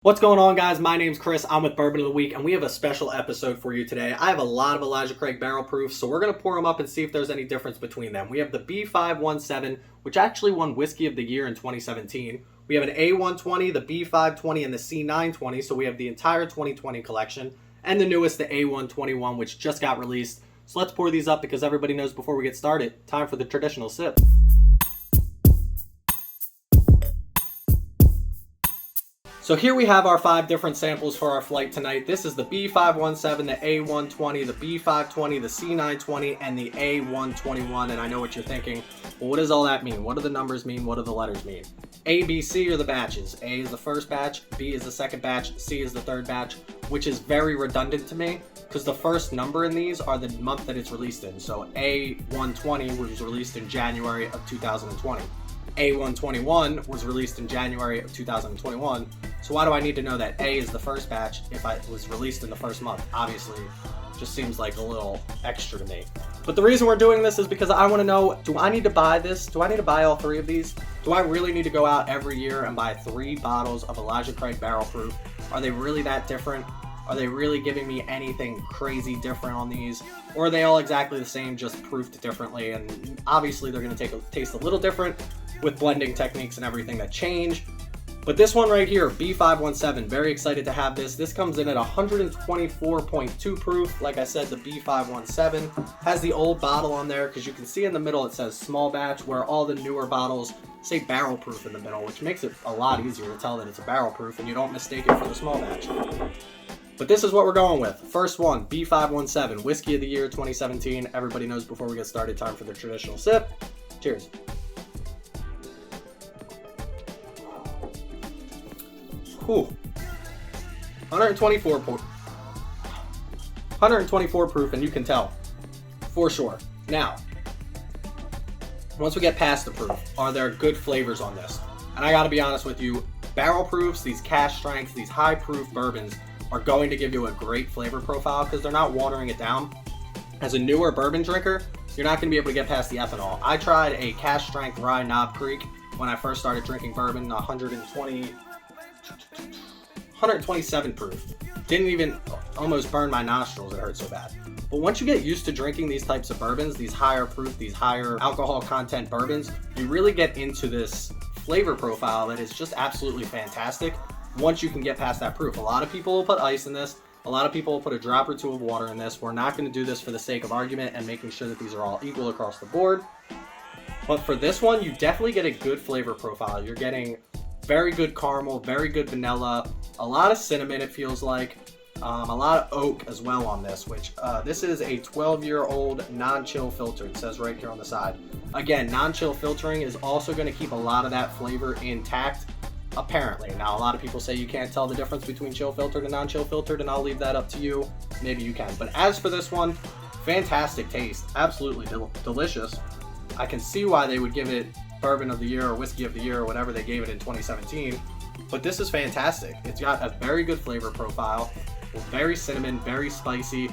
What's going on, guys? My name's Chris. I'm with Bourbon of the Week, and we have a special episode for you today. I have a lot of Elijah Craig Barrel Proof, so we're going to pour them up and see if there's any difference between them. We have the B517, which actually won Whiskey of the Year in 2017. We have an A120, the B520, and the C920, so we have the entire 2020 collection, and the newest, the A121, which just got released. So let's pour these up because everybody knows before we get started, time for the traditional sip. So here we have our 5 different samples for our flight tonight. This is the B517, the A120, the B520, the C920, and the A121. And I know what you're thinking, well, what does all that mean? What do the numbers mean? What do the letters mean? A, B, C are the batches. A is the first batch, B is the second batch, C is the third batch, which is very redundant to me because the first number in these are the month that it's released in. So A120 was released in January of 2020. A121 was released in January of 2021. So why do I need to know that A is the first batch if it was released in the first month? Obviously, just seems like a little extra to me. But the reason we're doing this is because I want to know, do I need to buy this? Do I need to buy all 3 of these? Do I really need to go out every year and buy 3 bottles of Elijah Craig Barrel Proof? Are they really that different? Are they really giving me anything crazy different on these? Or are they all exactly the same, just proofed differently? And obviously they're going to taste a little different with blending techniques and everything that change. But this one right here, B517, very excited to have this. This comes in at 124.2 proof. Like I said, the B517 has the old bottle on there because you can see in the middle it says small batch, where all the newer bottles say barrel proof in the middle, which makes it a lot easier to tell that it's a barrel proof and you don't mistake it for the small batch. But this is what we're going with. First one, B517, Whiskey of the Year 2017. Everybody knows before we get started, time for the traditional sip. Cheers. Whew. 124 proof, and you can tell for sure. Now, once we get past the proof, are there good flavors on this? And I gotta be honest with you, barrel proofs, these cask strengths, these high proof bourbons are going to give you a great flavor profile because they're not watering it down. As a newer bourbon drinker, you're not gonna be able to get past the ethanol. I tried a cask strength rye Knob Creek when I first started drinking bourbon, 127 proof. Didn't even almost burn my nostrils, it hurt so bad. But once you get used to drinking these types of bourbons, these higher proof, these higher alcohol content bourbons, you really get into this flavor profile that is just absolutely fantastic once you can get past that proof. A lot of people will put ice in this. A lot of people will put a drop or 2 of water in this. We're not going to do this for the sake of argument and making sure that these are all equal across the board. But for this one, you definitely get a good flavor profile. You're getting very good caramel, very good vanilla, a lot of cinnamon it feels like, a lot of oak as well on this, which this is a 12-year-old non-chill filter. It says right here on the side. Again, non-chill filtering is also going to keep a lot of that flavor intact, apparently. Now, a lot of people say you can't tell the difference between chill filtered and non-chill filtered, and I'll leave that up to you. Maybe you can. But as for this one, fantastic taste, absolutely delicious. I can see why they would give it Bourbon of the Year or Whiskey of the Year or whatever they gave it in 2017. But this is fantastic. It's got a very good flavor profile, very cinnamon, very spicy,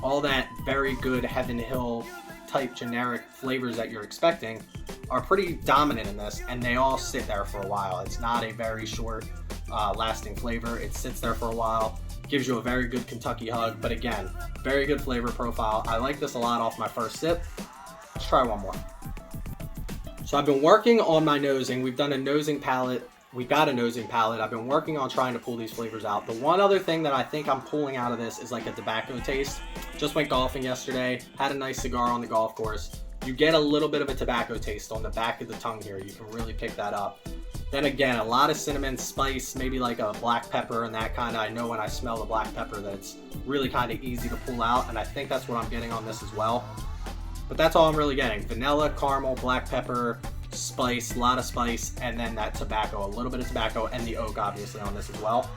all that very good Heaven Hill type generic flavors that you're expecting are pretty dominant in this, and they all sit there for a while. It's not a very short lasting flavor. It sits there for a while, gives you a very good Kentucky hug, but again, very good flavor profile. I like this a lot off my first sip. Let's try one more. So I've been working on my nosing. We've done a nosing palette. We got a nosing palette. I've been working on trying to pull these flavors out. The one other thing that I think I'm pulling out of this is like a tobacco taste. Just went golfing yesterday, had a nice cigar on the golf course. You get a little bit of a tobacco taste on the back of the tongue here. You can really pick that up. Then again, a lot of cinnamon spice, maybe like a black pepper and that kind of, I know when I smell the black pepper that's really kind of easy to pull out, and I think that's what I'm getting on this as well. But that's all I'm really getting. Vanilla, caramel, black pepper, spice, a lot of spice, and then that tobacco, a little bit of tobacco, and the oak obviously on this as well.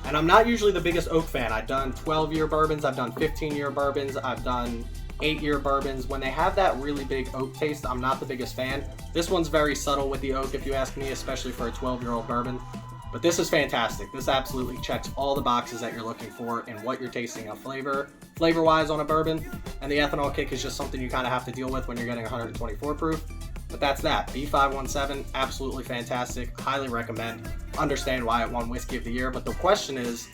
And I'm not usually the biggest oak fan. I've done 12-year bourbons, I've done 15-year bourbons, I've done 8-year bourbons. When they have that really big oak taste, I'm not the biggest fan. This one's very subtle with the oak, if you ask me, especially for a 12-year-old bourbon. But this is fantastic. This absolutely checks all the boxes that you're looking for in what you're tasting of flavor-wise on a bourbon. And the ethanol kick is just something you kind of have to deal with when you're getting 124 proof. But that's that. B517, absolutely fantastic. Highly recommend. Understand why it won Whiskey of the Year. But the question is,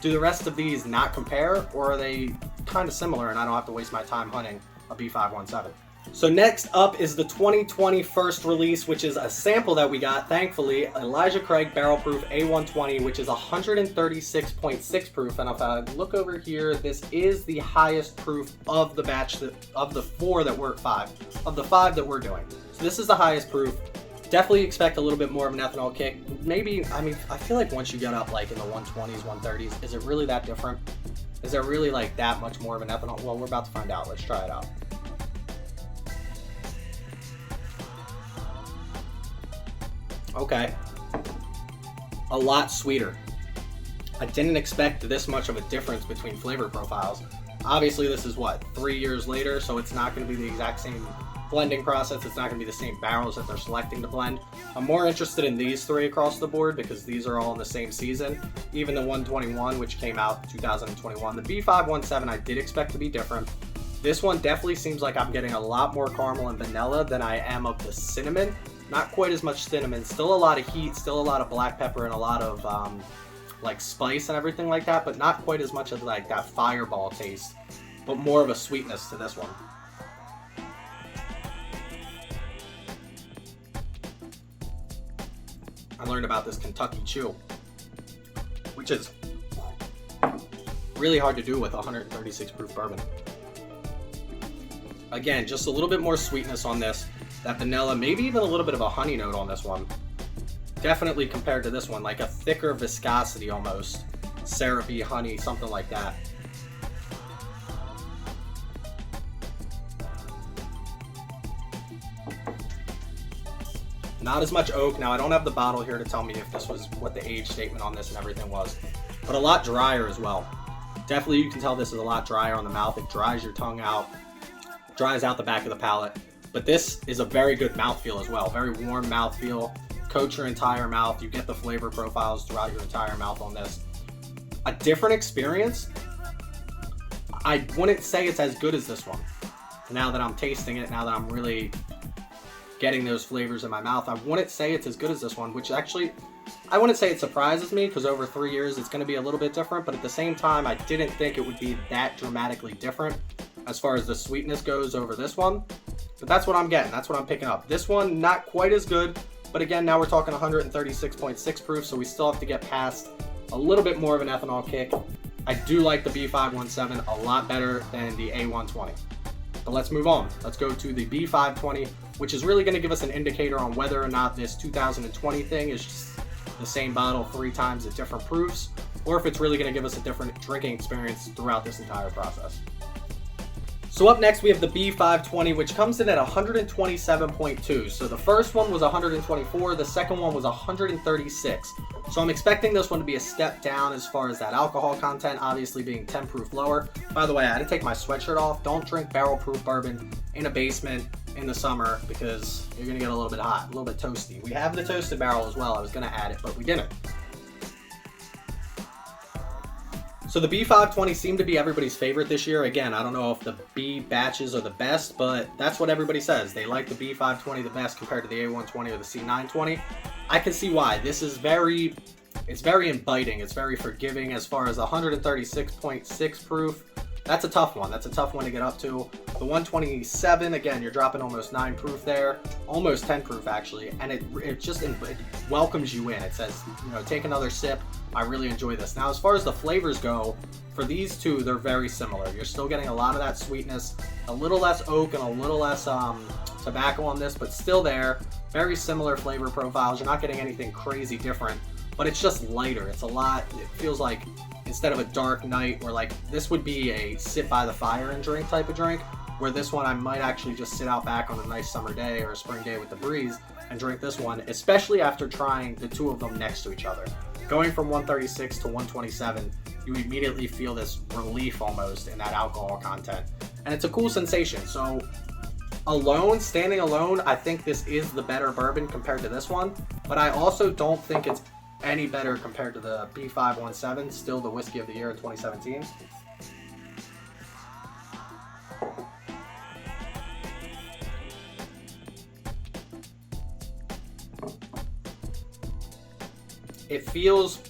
do the rest of these not compare, or are they kind of similar and I don't have to waste my time hunting a B517? So next up is the 2020 first release, which is a sample that we got, thankfully, Elijah Craig Barrel Proof A120, which is 136.6 proof. And if I look over here, this is the highest proof of the batch, of the five that we're doing. So this is the highest proof. Definitely expect a little bit more of an ethanol kick. Maybe, I mean, I feel like once you get up like in the 120s, 130s, is it really that different? Is there really like that much more of an ethanol? Well, we're about to find out. Let's try it out. Okay, a lot sweeter. I didn't expect this much of a difference between flavor profiles. Obviously this is what, 3 years later, so it's not going to be the exact same blending process. It's not going to be the same barrels that they're selecting to blend. I'm more interested in these three across the board because these are all in the same season. Even the 121, which came out 2021. The B517 I did expect to be different. This one definitely seems like I'm getting a lot more caramel and vanilla than I am of the cinnamon. Not quite as much cinnamon, still a lot of heat, still a lot of black pepper and a lot of like spice and everything like that, but not quite as much of like that fireball taste, but more of a sweetness to this one. I learned about this Kentucky Chew, which is really hard to do with 136 proof bourbon. Again, just a little bit more sweetness on this. That vanilla, maybe even a little bit of a honey note on this one. Definitely compared to this one, like a thicker viscosity almost. Syrupy, honey, something like that. Not as much oak. Now, I don't have the bottle here to tell me if this was what the age statement on this and everything was, but a lot drier as well. Definitely you can tell this is a lot drier on the mouth. It dries your tongue out, dries out the back of the palate. But this is a very good mouthfeel as well. Very warm mouthfeel. Coat your entire mouth. You get the flavor profiles throughout your entire mouth on this. A different experience. I wouldn't say it's as good as this one. Now that I'm tasting it, now that I'm really getting those flavors in my mouth, I wouldn't say it's as good as this one, which actually, I wouldn't say it surprises me because over 3 years it's going to be a little bit different, but at the same time, I didn't think it would be that dramatically different as far as the sweetness goes over this one. But that's what I'm getting. That's what I'm picking up. This one, not quite as good. But again, now we're talking 136.6 proof, so we still have to get past a little bit more of an ethanol kick. I do like the B517 a lot better than the A120. But let's move on. Let's go to the B520, which is really going to give us an indicator on whether or not this 2020 thing is just the same bottle 3 times at different proofs, or if it's really going to give us a different drinking experience throughout this entire process. So up next we have the B520, which comes in at 127.2. So the first one was 124, the second one was 136. So I'm expecting this one to be a step down as far as that alcohol content, obviously being 10 proof lower. By the way, I had to take my sweatshirt off. Don't drink barrel proof bourbon in a basement in the summer because you're gonna get a little bit hot, a little bit toasty. We have the toasted barrel as well. I was gonna add it, but we didn't. So the B520 seemed to be everybody's favorite this year. Again, I don't know if the B batches are the best, but that's what everybody says. They like the B520 the best compared to the A120 or the C920. I can see why. This is very inviting. It's very forgiving as far as 136.6 proof. That's a tough one. That's a tough one to get up to. The 127, again, you're dropping almost 9 proof there, almost 10 proof actually, and it welcomes you in. It says, you know, take another sip. I really enjoy this. Now, as far as the flavors go, for these two, they're very similar. You're still getting a lot of that sweetness, a little less oak and a little less tobacco on this, but still there. Very similar flavor profiles. You're not getting anything crazy different, but it's just lighter. It's a lot, it feels like instead of a dark night where like this would be a sit by the fire and drink type of drink, where this one I might actually just sit out back on a nice summer day or a spring day with the breeze and drink this one, especially after trying the two of them next to each other. Going from 136 to 127, you immediately feel this relief almost in that alcohol content. And it's a cool sensation. So alone, standing alone, I think this is the better bourbon compared to this one, but I also don't think it's any better compared to the B517, still the Whiskey of the Year in 2017. It feels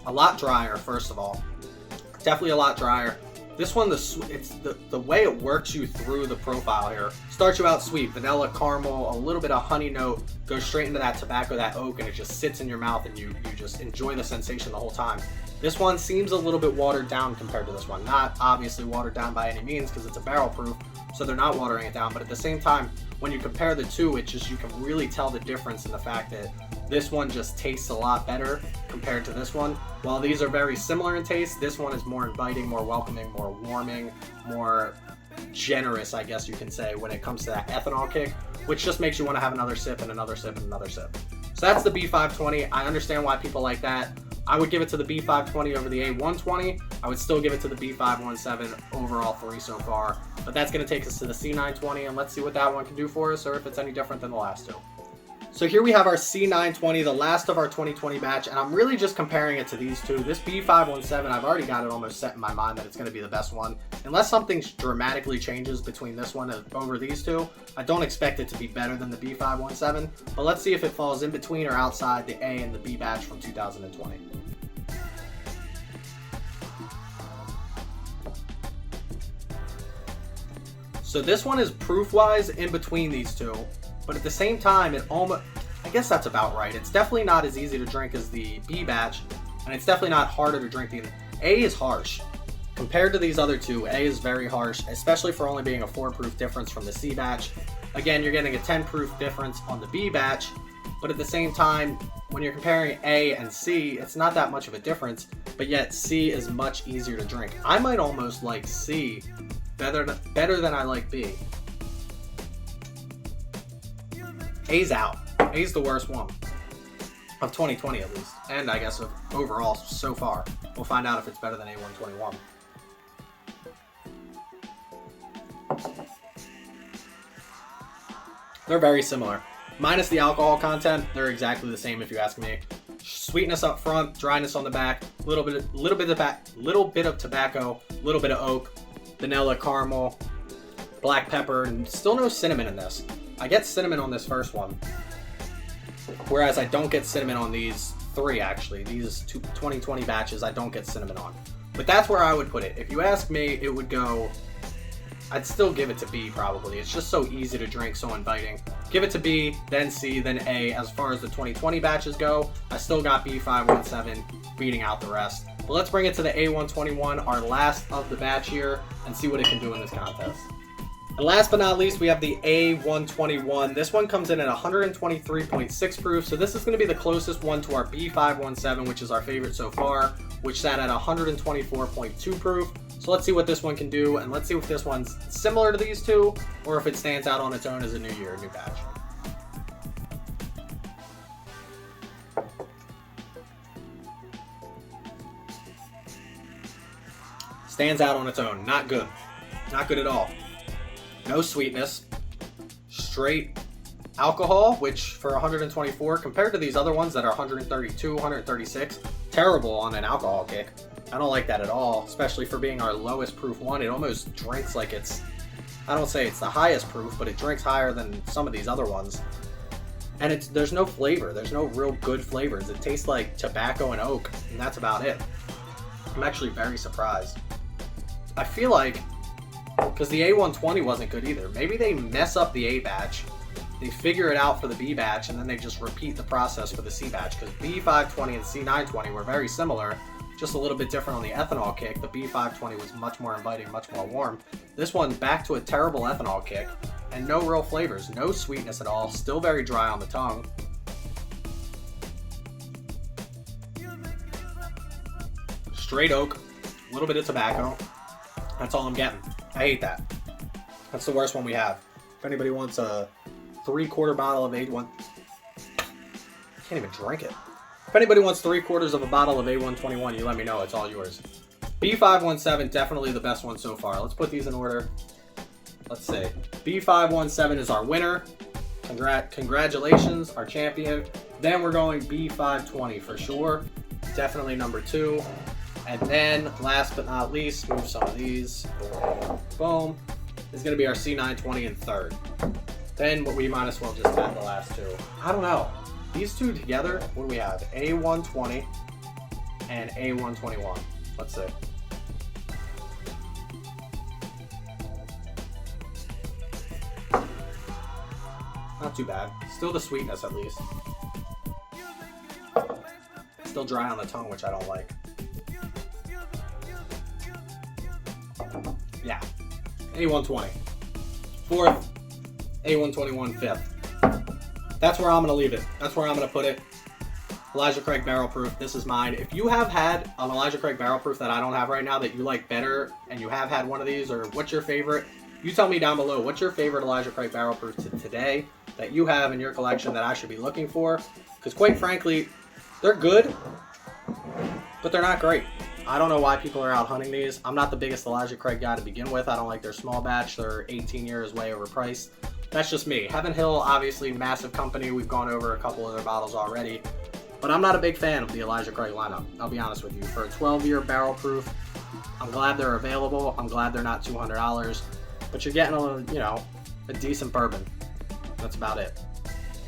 a lot drier, first of all. Definitely a lot drier. This one, it's the way it works you through the profile here. Starts you out sweet, vanilla, caramel, a little bit of honey note, goes straight into that tobacco, that oak, and it just sits in your mouth and you just enjoy the sensation the whole time. This one seems a little bit watered down compared to this one. Not obviously watered down by any means because it's a barrel proof, so they're not watering it down, but at the same time, when you compare the two, it just, you can really tell the difference in the fact that this one just tastes a lot better compared to this one. While these are very similar in taste, this one is more inviting, more welcoming, more warming, more generous, I guess you can say, when it comes to that ethanol kick, which just makes you want to have another sip and another sip and another sip. So that's the B520. I understand why people like that. I would give it to the B520 over the A120. I would still give it to the B517 over all three so far. But that's going to take us to the C920, and let's see what that one can do for us, or if it's any different than the last two. So here we have our C920, the last of our 2020 batch, and I'm really just comparing it to these two. This B517, I've already got it almost set in my mind that it's going to be the best one. Unless something dramatically changes between this one and over these two, I don't expect it to be better than the B517, but let's see if it falls in between or outside the A and the B batch from 2020. So this one is proof-wise in between these two, but at the same time, it almost, I guess that's about right. It's definitely not as easy to drink as the B batch, and it's definitely not harder to drink. The A is harsh. Compared to these other two, A is very harsh, especially for only being a 4 proof difference from the C batch. Again, you're getting a 10 proof difference on the B batch, but at the same time, when you're comparing A and C, it's not that much of a difference, but yet C is much easier to drink. I might almost like C better than I like B. A's out. A's the worst one of 2020 at least, and I guess of overall so far. We'll find out if it's better than A121. They're very similar. Minus the alcohol content, they're exactly the same if you ask me. Sweetness up front, dryness on the back, little bit of tobacco, little bit of oak, vanilla, caramel, black pepper, and still no cinnamon in this. I get cinnamon on this first one, whereas I don't get cinnamon on these three actually. These 2020 batches I don't get cinnamon on. But that's where I would put it. If you ask me, it would go, I'd still give it to B probably. It's just so easy to drink, so inviting. Give it to B, then C, then A. As far as the 2020 batches go, I still got B517 beating out the rest. But let's bring it to the A121, our last of the batch here, and see what it can do in this contest. And last but not least, we have the A121. This one comes in at 123.6 proof, so this is going to be the closest one to our B517, which is our favorite so far, which sat at 124.2 proof. So let's see what this one can do, and let's see if this one's similar to these two, or if it stands out on its own as a new year, new batch. Stands out on its own. Not good. Not good at all. No sweetness. Straight alcohol, which for 124, compared to these other ones that are 132, 136, terrible on an alcohol kick. I don't like that at all, especially for being our lowest proof one. It almost drinks like it's, I don't say it's the highest proof, but it drinks higher than some of these other ones. And there's no flavor. There's no real good flavors. It tastes like tobacco and oak, and that's about it. I'm actually very surprised. I feel like, because the A120 wasn't good either, maybe they mess up the A batch, they figure it out for the B batch, and then they just repeat the process for the C batch, because B520 and C920 were very similar, just a little bit different on the ethanol kick. The B520 was much more inviting, much more warm. This one back to a terrible ethanol kick, and no real flavors, no sweetness at all, still very dry on the tongue. Straight oak, a little bit of tobacco. That's all I'm getting. I hate that. That's the worst one we have. If anybody wants a 3/4 bottle of A1, I can't even drink it. If anybody wants 3/4 of a bottle of A121, you let me know. It's all yours. B517, definitely the best one so far. Let's put these in order. Let's see. B517 is our winner. Congratulations, our champion. Then we're going B520 for sure. Definitely number 2. And then, last but not least, move some of these. Boom. Is going to be our C920 in third. Then we might as well just add the last two. I don't know. These two together, what do we have? A120 and A121. Let's see. Not too bad. Still the sweetness at least. Still dry on the tongue, which I don't like. Yeah. A120. Fourth, A121 fifth. That's where I'm going to leave it. That's where I'm going to put it. Elijah Craig Barrel Proof. This is mine. If you have had an Elijah Craig Barrel Proof that I don't have right now that you like better, and you have had one of these, or what's your favorite, you tell me down below. What's your favorite Elijah Craig Barrel Proof today that you have in your collection that I should be looking for? Because quite frankly, they're good, but they're not great. I don't know why people are out hunting these. I'm not the biggest Elijah Craig guy to begin with. I don't like their small batch. They're 18 years way overpriced. That's just me. Heaven Hill, obviously, massive company. We've gone over a couple of their bottles already. But I'm not a big fan of the Elijah Craig lineup. I'll be honest with you. For a 12-year barrel proof, I'm glad they're available. I'm glad they're not $200. But you're getting a decent bourbon. That's about it.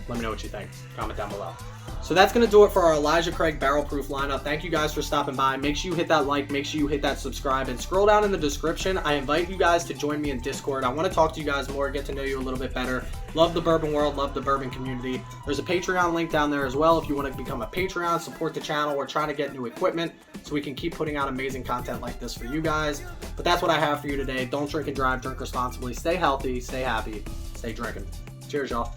Let me know what you think. Comment down below. So that's going to do it for our Elijah Craig Barrel Proof lineup. Thank you guys for stopping by. Make sure you hit that like. Make sure you hit that subscribe. And scroll down in the description. I invite you guys to join me in Discord. I want to talk to you guys more, get to know you a little bit better. Love the bourbon world. Love the bourbon community. There's a Patreon link down there as well. If you want to become a Patreon, support the channel. We're trying to get new equipment so we can keep putting out amazing content like this for you guys. But that's what I have for you today. Don't drink and drive. Drink responsibly. Stay healthy. Stay happy. Stay drinking. Cheers, y'all.